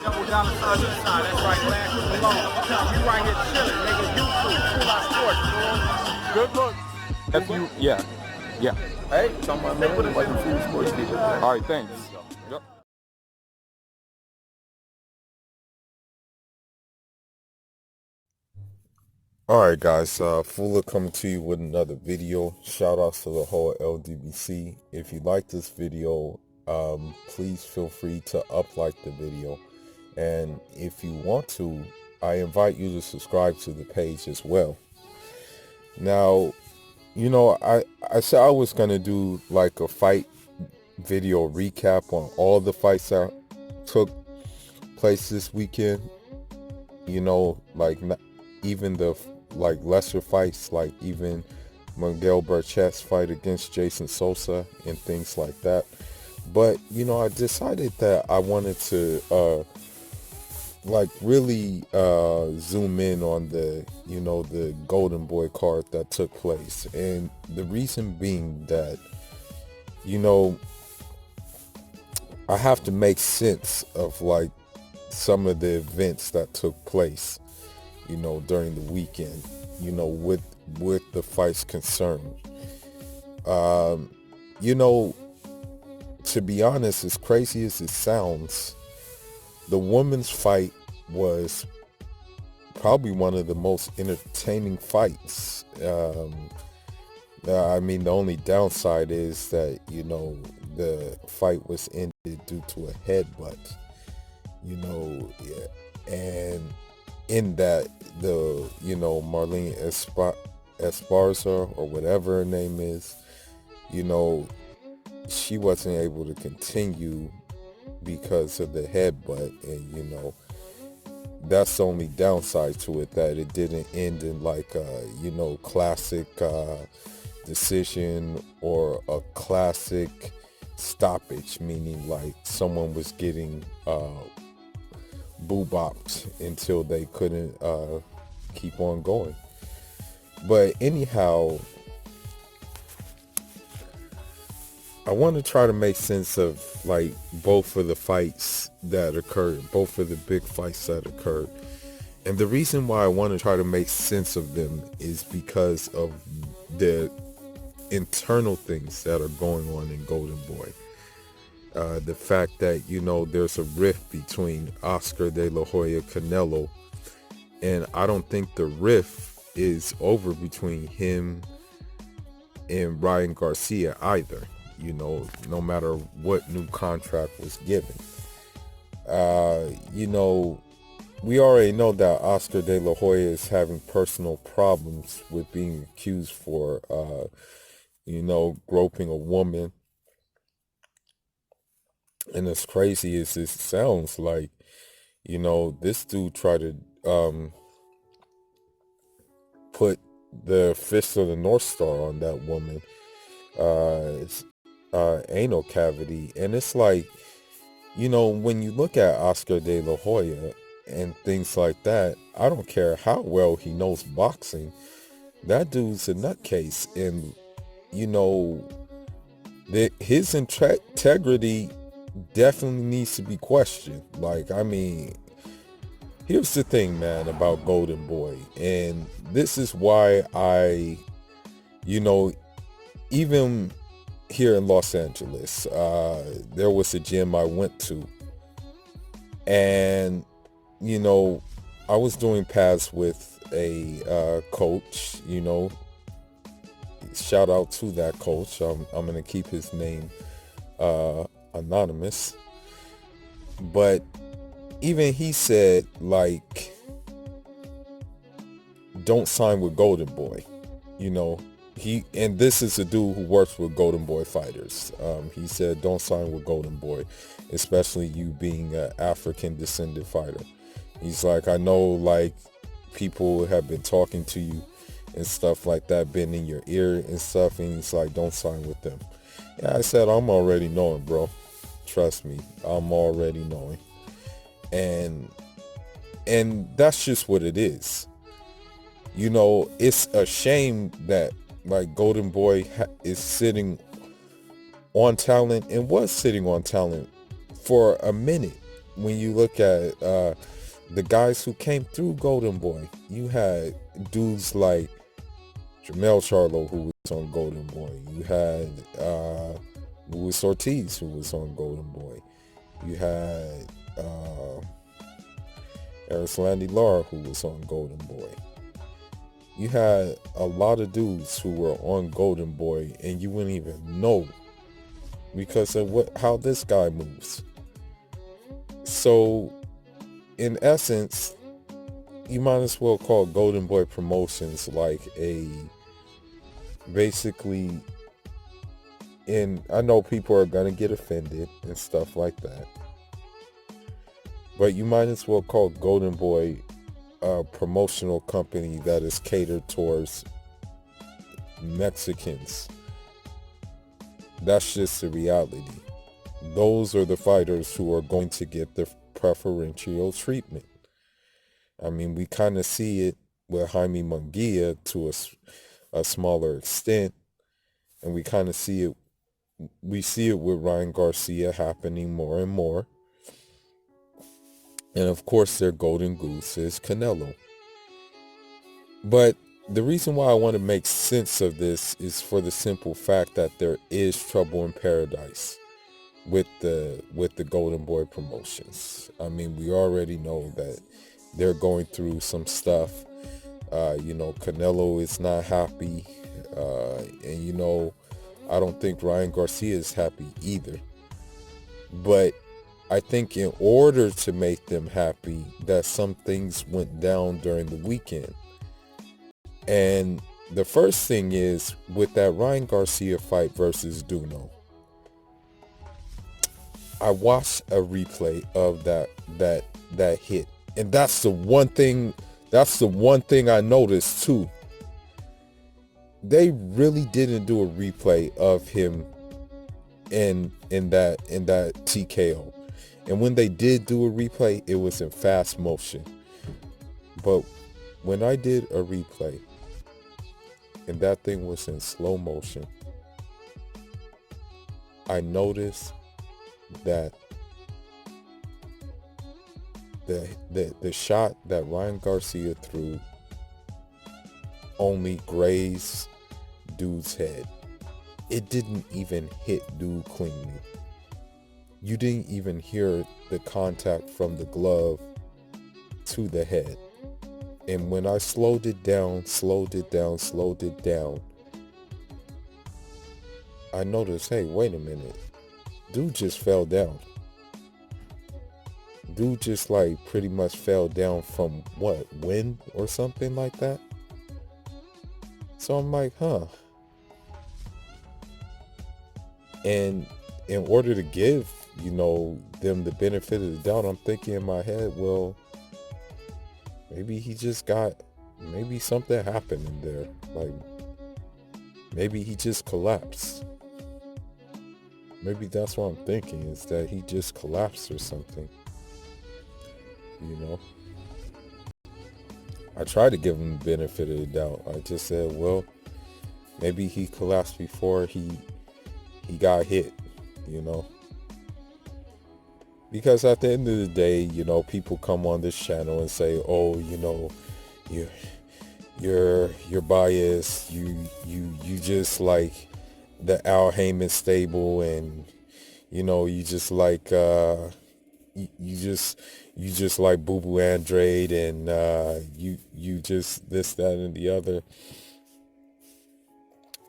Double dollar sign inside. That's right, Black Malone. We right here chilling, nigga. YouTube, Cool Out Sports, fool. Good look. If you, yeah. Hey, talking about man, like the food sports people. All right, thanks. Yep. Alright guys, Fuller coming to you with another video. Shout outs to the whole LDBC. If you like this video, please feel free to like the video. And if you want to, I invite you to subscribe to the page as well. Now, you know, I said I was going to do like a fight video recap on all the fights that took place this weekend. You know, like even the like lesser fights, like even Miguel Burchett's fight against Jason Sosa and things like that. But, you know, I decided that I wanted to like really zoom in on the, you know, the Golden Boy card that took place. And the reason being that, you know, I have to make sense of like some of the events that took place, you know, during the weekend, you know, with the fights concerned. You know, to be honest, as crazy as it sounds, the women's fight was probably one of the most entertaining fights. I mean, the only downside is that, you know, the fight was ended due to a headbutt, you know, and in that the, you know, Marlene Esparza or whatever her name is, you know, she wasn't able to continue because of the headbutt. And, you know, that's the only downside to it, that it didn't end in like a, you know, classic decision or a classic stoppage, meaning like someone was getting boo-bopped until they couldn't keep on going. But anyhow, I want to try to make sense of like both of the fights that occurred, both of the big fights that occurred. And the reason why I want to try to make sense of them is because of the internal things that are going on in Golden Boy. The fact that, you know, there's a rift between Oscar De La Hoya Canelo, and I don't think the rift is over between him and Ryan Garcia either, you know, no matter what new contract was given. You know, we already know that Oscar De La Hoya is having personal problems with being accused for, you know, groping a woman. And as crazy as it sounds, like, you know, this dude tried to put the fist of the North Star on that woman, anal cavity. And it's like, you know, when you look at Oscar De La Hoya and things like that, I don't care how well he knows boxing, that dude's a nutcase. And, you know, his integrity definitely needs to be questioned. Like, I mean, here's the thing, man, about Golden Boy, and this is why I, you know, even here in Los Angeles, there was a gym I went to, and, you know, I was doing pads with a coach, you know, shout out to that coach. I'm going to keep his name anonymous, but even he said, like, don't sign with Golden Boy, you know. And this is a dude who works with Golden Boy fighters. He said, don't sign with Golden Boy, especially you being an African descended fighter. He's like, I know, like, people have been talking to you and stuff like that, been in your ear and stuff, and he's like, don't sign with them. Yeah, I said, I'm already knowing, bro. Trust me, I'm already knowing. And that's just what it is. You know, it's a shame that, like, Golden Boy is sitting on talent and was sitting on talent for a minute. when you look at the guys who came through Golden Boy, you had dudes like Jamel Charlo, who was on Golden Boy. You had Luis Ortiz, who was on Golden Boy. You had Landy Lara, who was on Golden Boy. You had a lot of dudes who were on Golden Boy, and you wouldn't even know because of how this guy moves. So, in essence, you might as well call Golden Boy Promotions like basically, and I know people are gonna get offended and stuff like that, but you might as well call Golden Boy a promotional company that is catered towards Mexicans. That's just the reality. Those are the fighters who are going to get the preferential treatment. I mean, we kind of see it with Jaime Munguia to a smaller extent, and we kind of see it with Ryan Garcia happening more and more. And of course, their golden goose is Canelo. But the reason why I want to make sense of this is for the simple fact that there is trouble in paradise with the Golden Boy Promotions. I mean, we already know that they're going through some stuff. Canelo is not happy. And I don't think Ryan Garcia is happy either. But I think in order to make them happy, that some things went down during the weekend. And the first thing is with that Ryan Garcia fight versus Duno. I watched a replay of that hit. And that's the one thing I noticed too. They really didn't do a replay of him in that TKO. And when they did do a replay, it was in fast motion. But when I did a replay and that thing was in slow motion, I noticed that the shot that Ryan Garcia threw only grazed dude's head. It didn't even hit dude cleanly. You didn't even hear the contact from the glove to the head. And when I slowed it down, I noticed, hey, wait a minute. Dude just fell down. Dude just pretty much fell down from wind or something like that. So I'm like, huh. And in order to give, them the benefit of the doubt, I'm thinking in my head, well, maybe maybe something happened in there. Maybe he just collapsed. Maybe that's what I'm thinking, is that he just collapsed or something. I tried to give him the benefit of the doubt. I just said, well, maybe he collapsed before he got hit, Because at the end of the day, people come on this channel and say, oh, you're biased. You just like the Al Heyman stable, and you just like you just like Boo Boo Andrade, and you just this, that, and the other.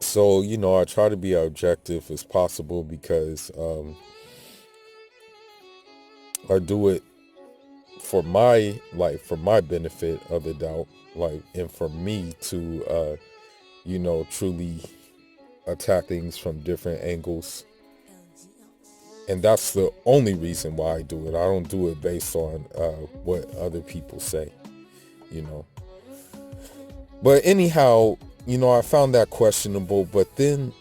So I try to be objective as possible, because I do it for my benefit of the doubt, and for me to truly attack things from different angles. And that's the only reason why I do it. I don't do it based on what other people say, But anyhow, I found that questionable. But then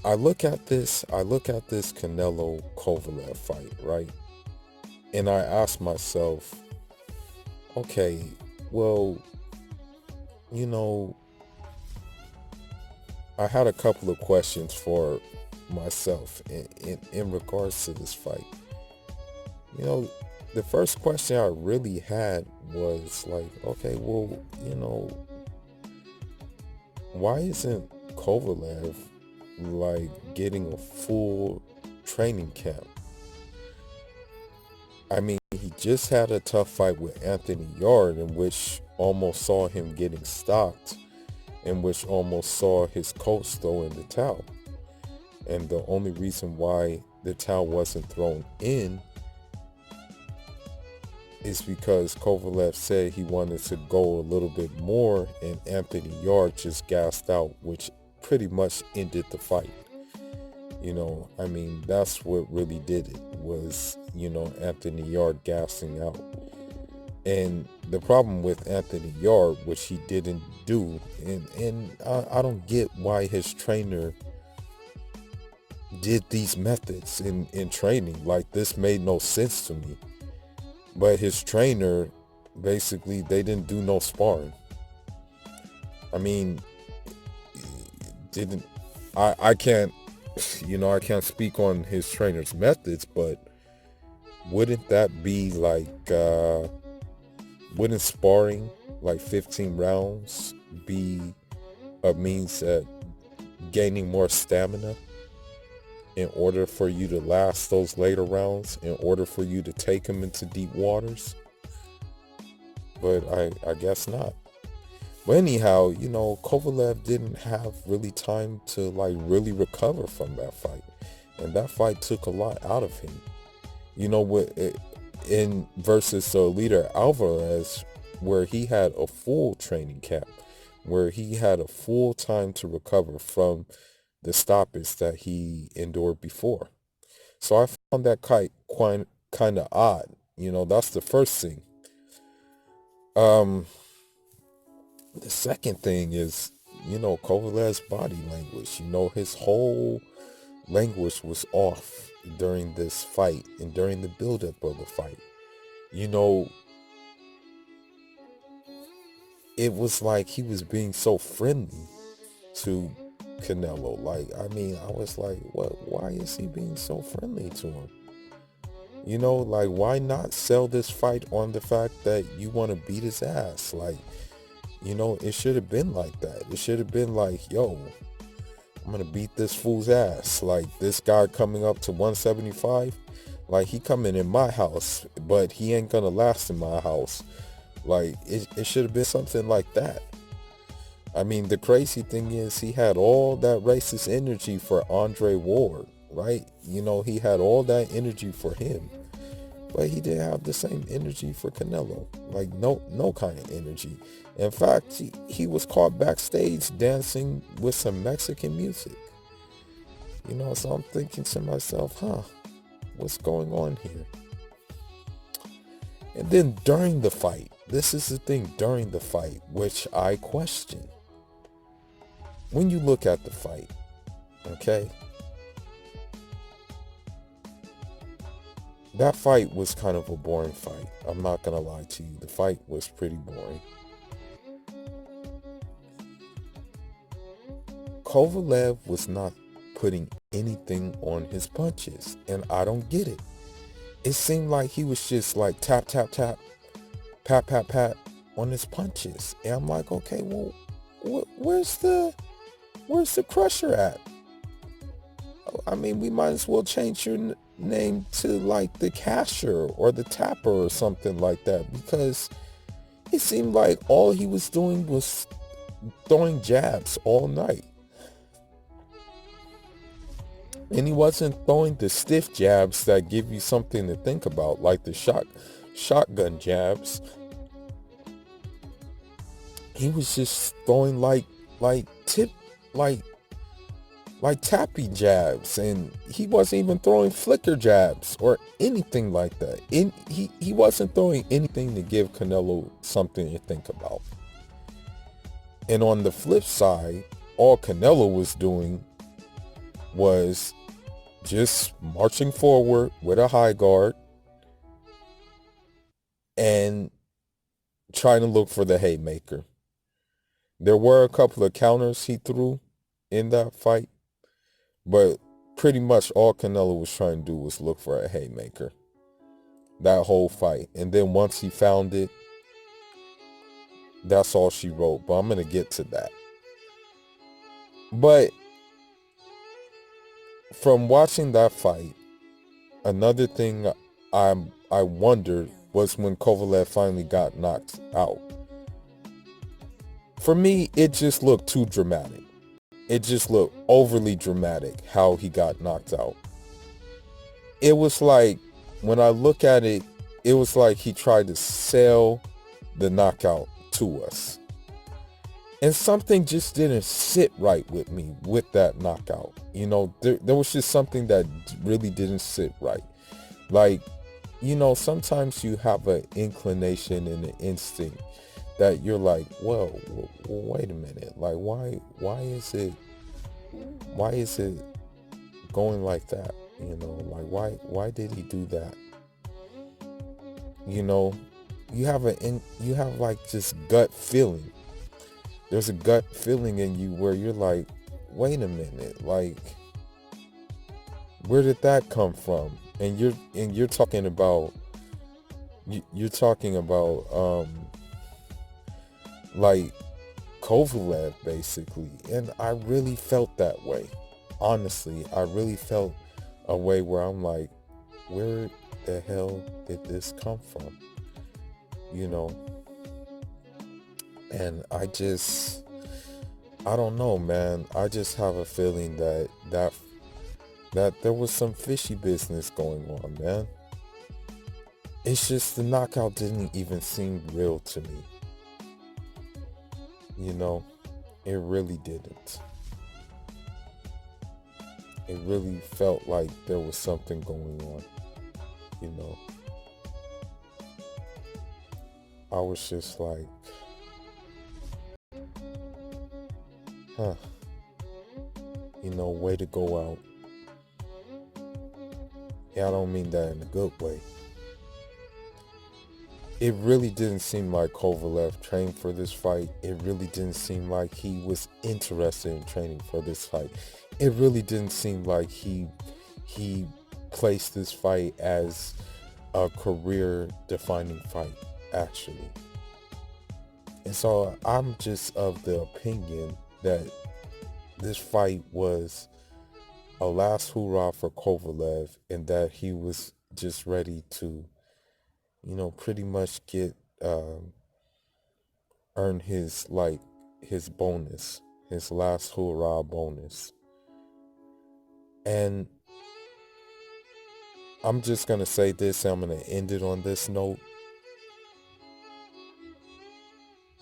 I look at this Canelo Kovalev fight, right? And I ask myself, okay, well, I had a couple of questions for myself in regards to this fight. You know, the first question I really had was like, okay, well, you know, why isn't Kovalev like getting a full training camp? I mean, he just had a tough fight with Anthony Yarde, in which almost saw him getting stopped, in which almost saw his coach throw in the towel. And the only reason why the towel wasn't thrown in is because Kovalev said he wanted to go a little bit more, and Anthony Yarde just gassed out, which pretty much ended the fight. You know, I mean, that's what really did it, was, you know, Anthony Yarde gassing out. And the problem with Anthony Yarde, which he didn't do, and I don't get why his trainer did these methods in training. Like, this made no sense to me. But his trainer, basically, they didn't do no sparring. I mean, I can't, you know, I can't speak on his trainer's methods, but wouldn't that be like, wouldn't sparring like 15 rounds be a means at gaining more stamina in order for you to last those later rounds, in order for you to take him into deep waters? But I guess not. But anyhow, you know, Kovalev didn't have really time to like really recover from that fight. And that fight took a lot out of him. You know, in versus Leader Alvarez, where he had a full training camp, where he had a full time to recover from the stoppage that he endured before. So I found that kind of odd. You know, that's the first thing. The second thing is, you know, Kovalev's body language. You know, his whole language was off during this fight and during the buildup of the fight. You know, it was like he was being so friendly to Canelo. Like, I mean, I was like, why is he being so friendly to him? You know, like, why not sell this fight on the fact that you want to beat his ass? Like, you know, it should have been like that. It should have been like, yo, I'm going to beat this fool's ass. Like, this guy coming up to 175, like, he coming in my house, but he ain't going to last in my house. Like, it should have been something like that. I mean, the crazy thing is he had all that racist energy for Andre Ward, right? You know, he had all that energy for him, but he didn't have the same energy for Canelo. Like, no kind of energy. In fact, he was caught backstage dancing with some Mexican music. You know, so I'm thinking to myself, what's going on here? And then during the fight, this is the thing during the fight, which I question. When you look at the fight, okay, that fight was kind of a boring fight. I'm not going to lie to you. The fight was pretty boring. Kovalev was not putting anything on his punches, and I don't get it. It seemed like he was just like tap, tap, tap, pat, pat, pat on his punches. And I'm like, okay, well, where's the crusher at? I mean, we might as well change your name to like the casher or the tapper or something like that, because it seemed like all he was doing was throwing jabs all night. And he wasn't throwing the stiff jabs that give you something to think about, like the shotgun jabs. He was just throwing like tappy jabs, and he wasn't even throwing flicker jabs or anything like that. He wasn't throwing anything to give Canelo something to think about. And on the flip side, all Canelo was doing was just marching forward with a high guard and trying to look for the haymaker. There were a couple of counters he threw in that fight, but pretty much all Canelo was trying to do was look for a haymaker. that whole fight. And then once he found it, that's all she wrote. But I'm going to get to that. But from watching that fight, another thing I wondered was when Kovalev finally got knocked out. For me, it just looked too dramatic. It just looked overly dramatic how he got knocked out. It was like, when I look at it, it was like he tried to sell the knockout to us. And something just didn't sit right with me with that knockout. You know, there was just something that really didn't sit right. Like, you know, sometimes you have an inclination and an instinct that you're like, well, wait a minute. Like, why is it going like that? You know, like, why did he do that? You know, you have like this gut feeling. There's a gut feeling in you where you're like, wait a minute, like, where did that come from? And you're talking about like Kovalev basically. And I really felt that way. Honestly, I really felt a way where I'm like, where the hell did this come from? You know? And I don't know, man. I just have a feeling that there was some fishy business going on, man. It's just the knockout didn't even seem real to me. You know, it really didn't. It really felt like there was something going on, you know. I was just like, huh, you know, way to go out. Yeah, I don't mean that in a good way. It really didn't seem like Kovalev trained for this fight. It really didn't seem like he was interested in training for this fight. It really didn't seem like he placed this fight as a career-defining fight, actually. And so I'm just of the opinion that this fight was a last hurrah for Kovalev, and that he was just ready to, you know, pretty much get earn his bonus, his last hurrah bonus. And I'm just gonna say this, and I'm gonna end it on this note.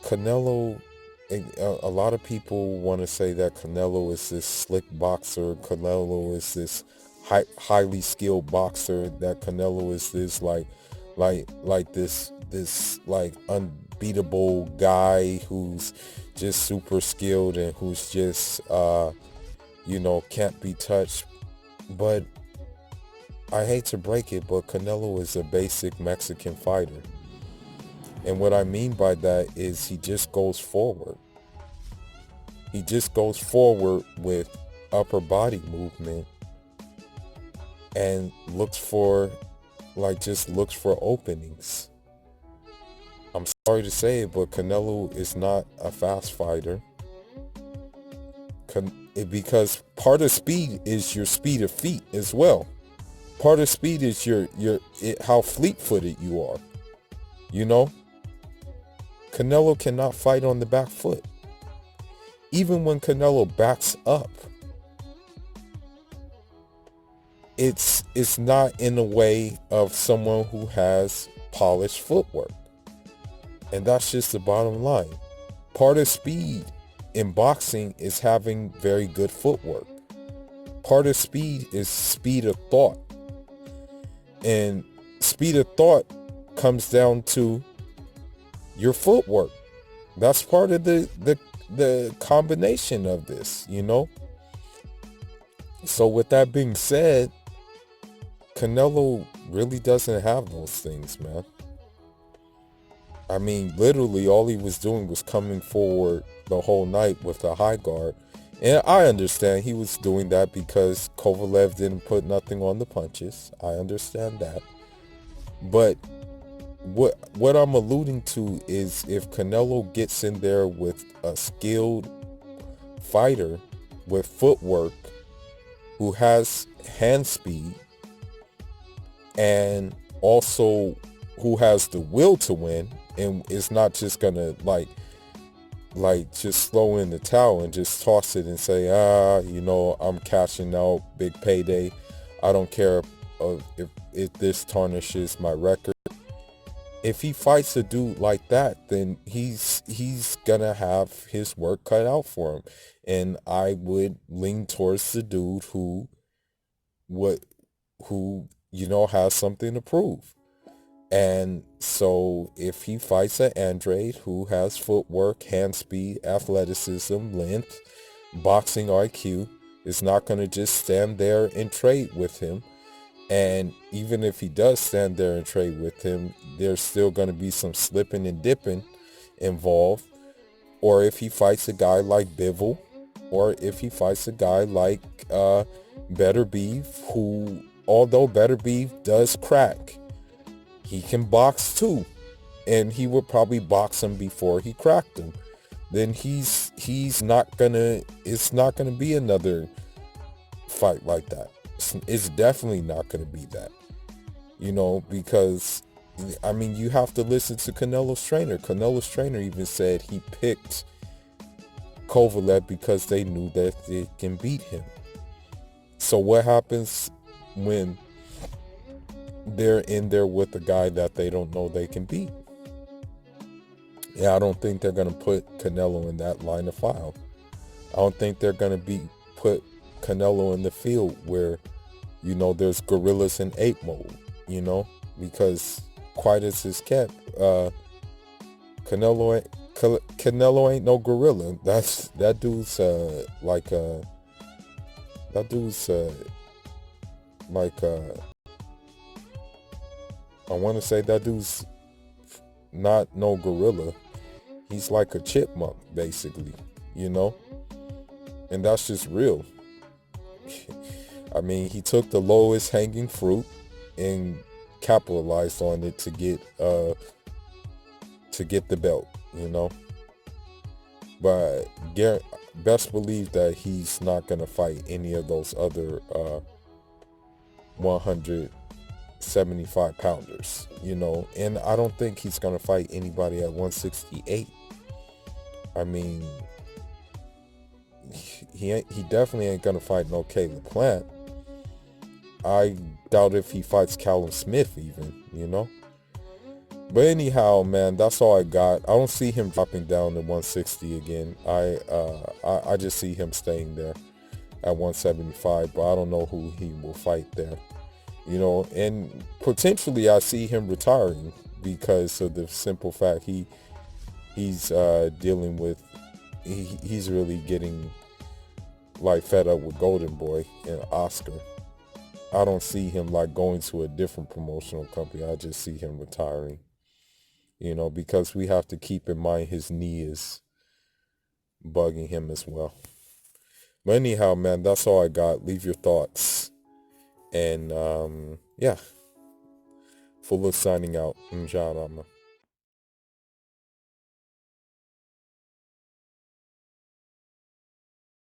Canelo, a lot of people want to say that Canelo is this slick boxer. Canelo is this highly skilled boxer. That Canelo is this this unbeatable guy who's just super skilled and who's just you know, can't be touched. But I hate to break it, but Canelo is a basic Mexican fighter. And what I mean by that is he just goes forward. He just goes forward with upper body movement and looks for openings. I'm sorry to say it, but Canelo is not a fast fighter. Because part of speed is your speed of feet as well. Part of speed is how fleet-footed you are. You know? Canelo cannot fight on the back foot. Even when Canelo backs up, it's not in the way of someone who has polished footwork. And that's just the bottom line. Part of speed in boxing is having very good footwork. Part of speed is speed of thought. And speed of thought comes down to your footwork. That's part of the combination of this, you know. So with that being said, Canelo really doesn't have those things, man. I mean, literally all he was doing was coming forward the whole night with a high guard. And I understand he was doing that because Kovalev didn't put nothing on the punches. I understand that. But what I'm alluding to is if Canelo gets in there with a skilled fighter with footwork who has hand speed and also who has the will to win and is not just gonna like just throw in the towel and just toss it and say, I'm cashing out, big payday, I don't care if this tarnishes my record. If he fights a dude like that, then he's gonna have his work cut out for him. And I would lean towards the dude who has something to prove. And so if he fights an Andrade who has footwork, hand speed, athleticism, length, boxing IQ, is not going to just stand there and trade with him. And even if he does stand there and trade with him, there's still going to be some slipping and dipping involved. Or if he fights a guy like Bivol, or if he fights a guy like Better Beef, who, although Better Beef does crack, he can box too, and he would probably box him before he cracked him. Then it's not gonna be another fight like that. It's definitely not gonna be that, because I mean, you have to listen to Canelo's trainer. Canelo's trainer even said he picked Kovalev because they knew that they can beat him. So what happens when they're in there with a guy that they don't know they can beat? Yeah, I don't think they're going to put Canelo in that line of file. I don't think they're going to put Canelo in the field where, there's gorillas in ape mode, because quiet as it's kept, Canelo ain't no gorilla. That dude's I want to say that dude's not no gorilla. He's like a chipmunk, basically, and that's just real. I mean, he took the lowest hanging fruit and capitalized on it to get the belt, But best believe that he's not gonna fight any of those other 175 pounders, and I don't think he's gonna fight anybody at 168. I mean, he definitely ain't gonna fight no Caleb Plant. I doubt if he fights Callum Smith even, But anyhow, man, that's all I got. I don't see him dropping down to 160 again. I just see him staying there at 175, but I don't know who he will fight there. And potentially I see him retiring because of the simple fact he's dealing with, he's really getting like fed up with Golden Boy and Oscar. I don't see him like going to a different promotional company. I just see him retiring, because we have to keep in mind his knee is bugging him as well. But anyhow, man, that's all I got. Leave your thoughts. And, Fuller signing out. Inshallah.